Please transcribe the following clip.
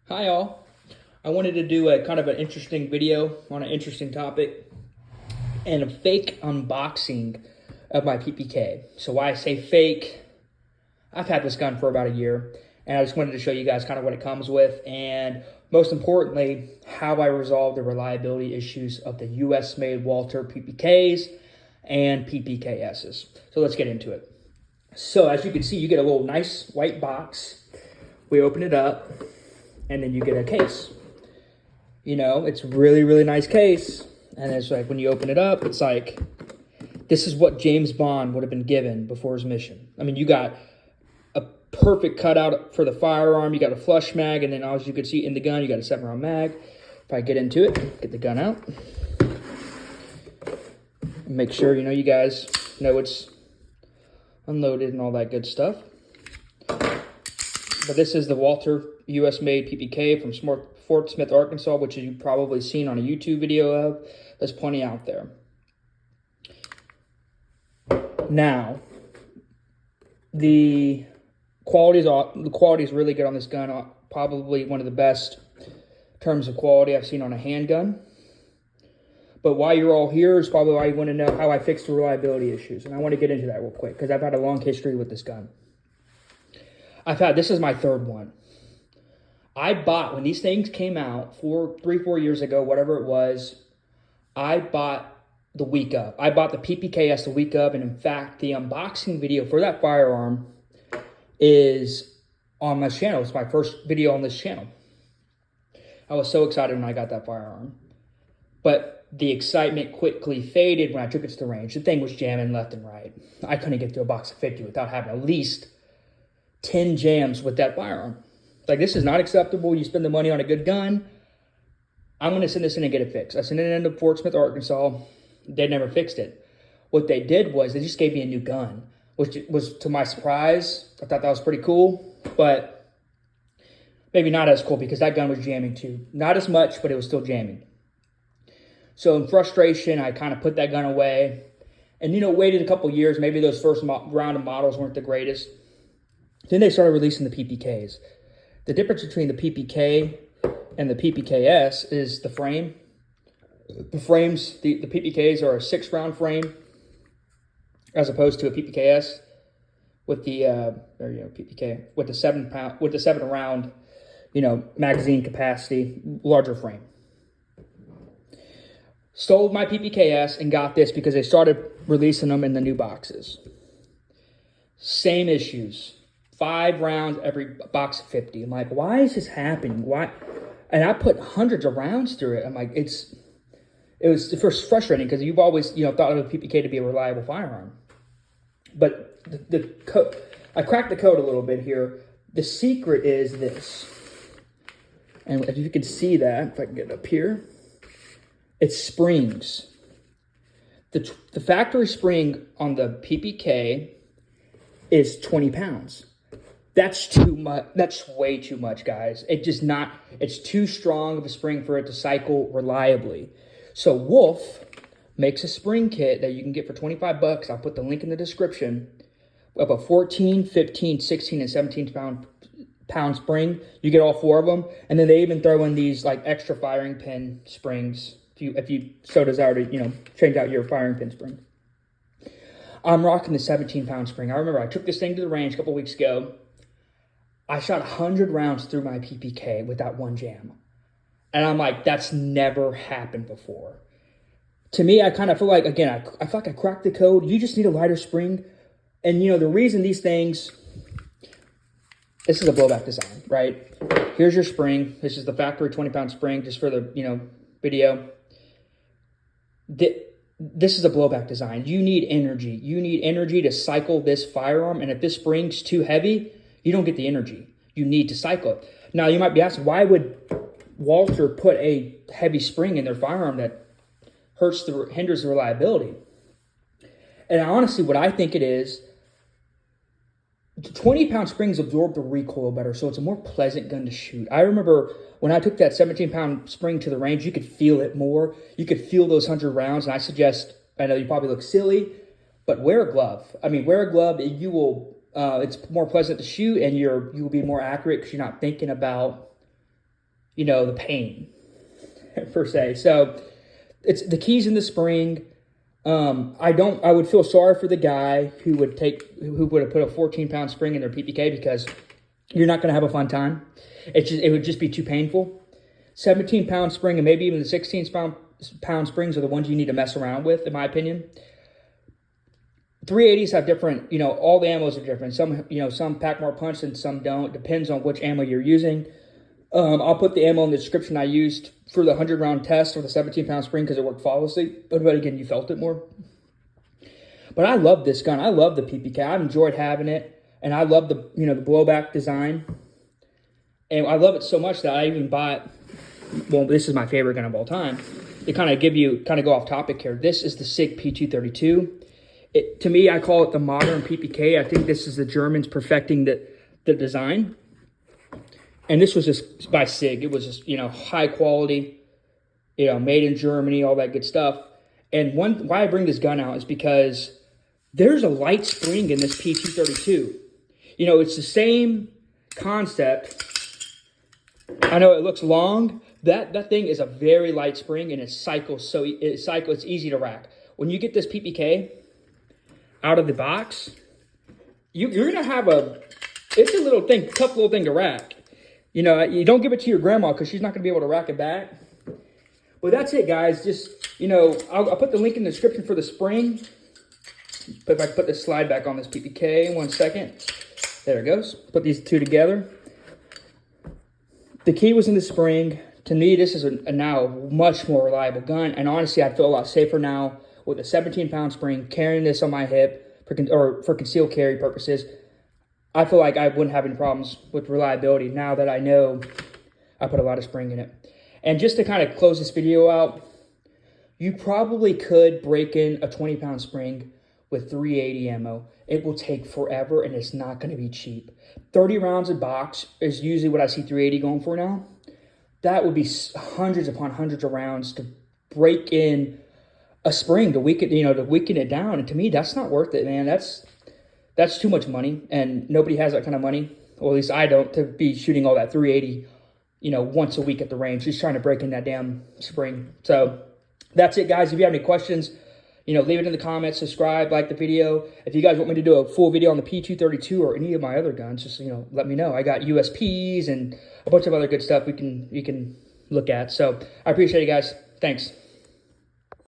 Hi all. I wanted to do a kind of an interesting video on an interesting topic and a fake unboxing of my PPK. So why I say fake, I've had this gun for about a year and I just wanted to show you guys kind of what it comes with and most importantly, how I resolve the reliability issues of the US made Walther PPKs and PPKSs. So let's get into it. So as you can see, you get a little nice white box. We open it up and then you get a case. You know, it's really, really nice case. And it's like when you open it up, it's like, this is what James Bond would have been given before his mission. I mean, you got a perfect cutout for the firearm. You got a flush mag. And then as you can see in the gun, you got a 7-round mag. If I get into it, get the gun out. Make sure, you guys know it's unloaded and all that good stuff. But this is the Walther US made PPK from Fort Smith, Arkansas, which you've probably seen on a YouTube video of. There's plenty out there. Now, the quality is really good on this gun. Probably one of the best terms of quality I've seen on a handgun. But why you're all here is probably why you want to know how I fixed the reliability issues. And I want to get into that real quick because I've had a long history with this gun. This is my third one. I bought, when these things came out 3-4 years ago, whatever it was, I bought the week of. I bought the PPKS the week of, and in fact, the unboxing video for that firearm is on my channel. It's my first video on this channel. I was so excited when I got that firearm. But the excitement quickly faded when I took it to the range. The thing was jamming left and right. I couldn't get through a box of 50 without having at least 10 jams with that firearm. Like, this is not acceptable. You spend the money on a good gun. I'm going to send this in and get it fixed. I sent it into Fort Smith, Arkansas. They never fixed it. What they did was they just gave me a new gun, which was, to my surprise, I thought that was pretty cool, but maybe not as cool because that gun was jamming too. Not as much, but it was still jamming. So in frustration, I kind of put that gun away and, waited a couple years. Maybe those first round of models weren't the greatest. Then they started releasing the PPKs. The difference between the PPK and the PPKS is the frame. The frames, the PPKs are a 6-round frame as opposed to a PPKS with the PPK with the 7-round, magazine capacity, larger frame. Sold my PPKS and got this because they started releasing them in the new boxes. Same issues. 5 rounds every box of 50. I'm like, why is this happening? Why? And I put hundreds of rounds through it. I'm like, it was first frustrating because you've always, thought of a PPK to be a reliable firearm. But I cracked the code a little bit here. The secret is this. And if you can see that, if I can get up here, it's springs. The factory spring on the PPK is 20 pounds. That's too much. That's way too much, guys. It's too strong of a spring for it to cycle reliably. So Wolf makes a spring kit that you can get for 25 bucks. I'll put the link in the description of a 14, 15, 16, and 17 pound spring. You get all 4 of them. And then they even throw in these like extra firing pin springs if you so desire to, change out your firing pin spring. I'm rocking the 17-pound spring. I remember I took this thing to the range a couple weeks ago. I shot 100 rounds through my PPK without one jam. And I'm like, that's never happened before. To me, I kind of feel like, again, I feel like I cracked the code. You just need a lighter spring. And, the reason these things, this is a blowback design, right? Here's your spring. This is the factory 20-pound spring, just for the, video. This is a blowback design. You need energy. You need energy to cycle this firearm. And if this spring's too heavy, you don't get the energy. You need to cycle it. Now, you might be asking, why would Walther put a heavy spring in their firearm that hinders the reliability? And honestly, what I think it is, the 20-pound springs absorb the recoil better, so it's a more pleasant gun to shoot. I remember when I took that 17-pound spring to the range, you could feel it more. You could feel those 100 rounds, and I know you probably look silly, but wear a glove. Wear a glove, you will it's more pleasant to shoot, and you will be more accurate because you're not thinking about you know, the pain per se. So it's the keys in the spring. I would feel sorry for the guy who would have put a 14-pound spring in their PPK, because you're not going to have a fun time. It would just be too painful. 17-pound spring and maybe even the 16-pound springs are the ones you need to mess around with, in my opinion. 380s have different, you know, all the ammos are different. Some pack more punch and some don't. Depends on which ammo you're using. I'll put the ammo in the description I used for the 100-round test with the 17-pound spring because it worked flawlessly. But again, you felt it more. But I love this gun. I love the PPK. I've enjoyed having it, and I love the blowback design. And I love it so much that I even bought. Well, this is my favorite gun of all time. To kind of go off topic here. This is the SIG P232. To me, I call it the modern PPK. I think this is the Germans perfecting the design. And this was just by SIG. It was just, you know, high quality, you know, made in Germany, all that good stuff. And why I bring this gun out is because there's a light spring in this P232. You know, it's the same concept. I know it looks long. That thing is a very light spring, and it cycles. So it's easy to rack. When you get this PPK out of the box, you're gonna have it's a little thing, tough little thing to rack. You know, you don't give it to your grandma because she's not gonna be able to rack it back. But that's it, guys. Just, you know, I'll put the link in the description for the spring. But if I put the slide back on this PPK in 1 second, there it goes. Put these two together. The key was in the spring. To me, this is now a much more reliable gun. And honestly, I feel a lot safer now with a 17-pound spring, carrying this on my hip for concealed carry purposes. I feel like I wouldn't have any problems with reliability now that I know I put a lot of spring in it. And just to kind of close this video out, you probably could break in a 20-pound spring with 380 ammo. It will take forever, and it's not going to be cheap. 30 rounds a box is usually what I see 380 going for now. That would be hundreds upon hundreds of rounds to break in a spring to weaken it down. And to me, that's not worth it, man. That's too much money, and nobody has that kind of money. Or at least I don't, to be shooting all that 380, you know, once a week at the range, just trying to break in that damn spring. So that's it, guys. If you have any questions, you know, leave it in the comments, subscribe, like the video. If you guys want me to do a full video on the P232 or any of my other guns, just, you know, let me know. I got USPs and a bunch of other good stuff we can look at. So I appreciate you guys. Thanks.